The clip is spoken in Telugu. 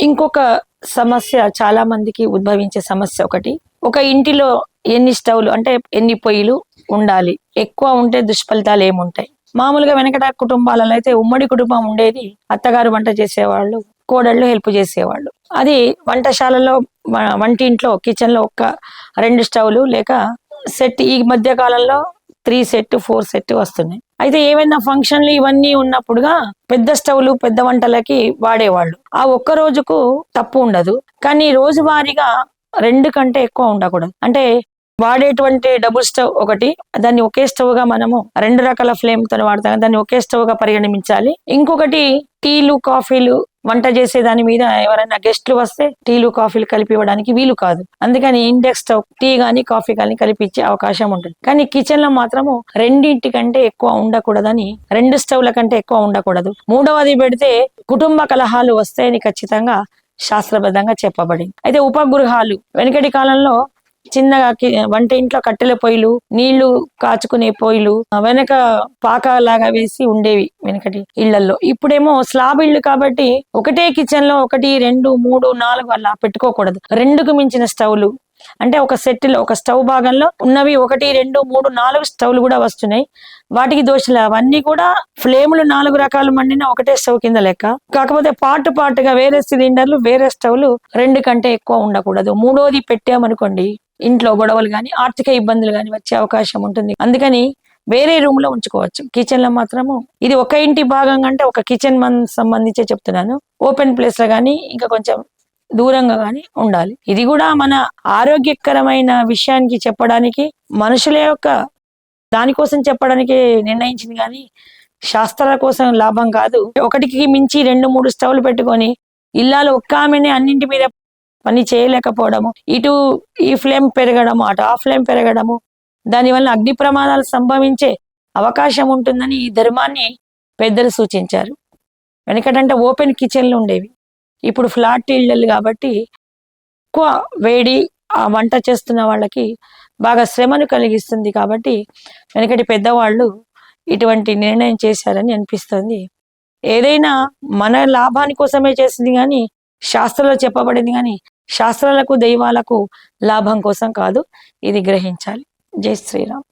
ఇంకొక సమస్య చాలా మందికి ఉద్భవించే సమస్య ఒకటి, ఒక ఇంటిలో ఎన్ని స్టవ్లు అంటే ఎన్ని పొయ్యిలు ఉండాలి, ఎక్కువ ఉంటే దుష్ఫలితాలు ఏముంటాయి. మామూలుగా వెనకట కుటుంబాలలో అయితే ఉమ్మడి కుటుంబం ఉండేది. అత్తగారు వంట చేసేవాళ్ళు, కోడళ్ళు హెల్ప్ చేసేవాళ్ళు. అది వంటశాలలో వంటింట్లో కిచెన్ లో ఒక 2 స్టవ్లు లేక సెట్. ఈ మధ్య కాలంలో 3 సెట్ 4 సెట్ వస్తున్నాయి. అయితే ఏమైనా ఫంక్షన్లు ఇవన్నీ ఉన్నప్పుడుగా పెద్ద స్టవ్లు పెద్ద వంటలకి వాడేవాళ్ళు. ఆ ఒక్క రోజుకు తప్పు ఉండదు, కానీ రోజువారీగా 2 కంటే ఎక్కువ ఉండకూడదు. అంటే వాడేటువంటి డబుల్ స్టవ్ ఒకటి, దాన్ని ఒకే స్టవ్ గా మనము 2 రకాల ఫ్లేమ్ తో వాడతాం, దాన్ని ఒకే స్టవ్ గా పరిగణించాలి. ఇంకొకటి టీలు కాఫీలు వంట చేసే దాని మీద ఎవరైనా గెస్ట్లు వస్తే టీలు కాఫీలు కలిపి ఇవ్వడానికి వీలు కాదు. అందుకని ఇండెక్స్ స్టవ్ టీ గానీ కాఫీ కానీ కలిపిచ్చే అవకాశం ఉంటుంది. కానీ కిచెన్ లో మాత్రము 2 కంటే ఎక్కువ ఉండకూడదని, 2 స్టవ్ల కంటే ఎక్కువ ఉండకూడదు. మూడవది పెడితే కుటుంబ కలహాలు వస్తాయని ఖచ్చితంగా శాస్త్రబద్ధంగా చెప్పబడింది. అయితే ఉపగృహాలు వెనకటి కాలంలో చిన్నగా వంట ఇంట్లో కట్టెల పొయ్యిలు, నీళ్లు కాచుకునే పొయ్యిలు వెనక పాకలాగా వేసి ఉండేవి వెనకటి ఇళ్లలో. ఇప్పుడేమో స్లాబ్ ఇళ్లు కాబట్టి ఒకటే కిచెన్ లో 1 2 3 4 అలా పెట్టుకోకూడదు. 2కు మించిన స్టవ్లు అంటే ఒక సెట్ లో ఒక స్టవ్ భాగంలో ఉన్నవి 1 2 3 4 స్టవ్లు కూడా వస్తున్నాయి. వాటికి దోషాలు అవన్నీ కూడా ఫ్లేములు 4 రకాలు మండిన ఒకటే స్టవ్ కింద లెక్క. కాకపోతే పాటుగా వేరే సిలిండర్లు వేరే స్టవ్లు 2 కంటే ఎక్కువ ఉండకూడదు. మూడోది పెట్టామనుకోండి ఇంట్లో గొడవలు గాని ఆర్థిక ఇబ్బందులు గాని వచ్చే అవకాశం ఉంటుంది. అందుకని వేరే రూమ్ లో ఉంచుకోవచ్చు. కిచెన్ లో మాత్రము ఇది ఒక ఇంటి భాగంగా అంటే ఒక కిచెన్ సంబంధించే చెప్తున్నాను. ఓపెన్ ప్లేస్ లో గానీ ఇంకా కొంచెం దూరంగా గాని ఉండాలి. ఇది కూడా మన ఆరోగ్యకరమైన విషయానికి చెప్పడానికి, మనుషుల యొక్క దానికోసం చెప్పడానికి నిర్ణయించింది కానీ శాస్త్రాల కోసం లాభం కాదు. ఒకటికి మించి 2 3 స్టవ్లు పెట్టుకొని ఇల్లాలు ఒక్క ఆమెనే అన్నింటి మీద పని చేయలేకపోవడము, ఇటు ఈ ఫ్లేమ్ పెరగడము అటు ఆ ఫ్లేమ్ పెరగడము, దానివల్ల అగ్ని ప్రమాదాలు సంభవించే అవకాశం ఉంటుందని ఈ ధర్మాన్ని పెద్దలు సూచించారు. వెనకటంటే ఓపెన్ కిచెన్లు ఉండేవి, ఇప్పుడు ఫ్లాట్ ఇళ్ళు కాబట్టి ఎక్కువ వేడి ఆ వంట చేస్తున్న వాళ్ళకి బాగా శ్రమను కలిగిస్తుంది. కాబట్టి వెనకటి పెద్దవాళ్ళు ఇటువంటి నిర్ణయం చేశారని అనిపిస్తుంది. ఏదైనా మన లాభాని కోసమే చేసింది కానీ శాస్త్రంలో చెప్పబడింది కానీ శాస్త్రాలకు దైవాలకు లాభం కోసం కాదు. ఇది గ్రహించాలి. జై శ్రీరామ్.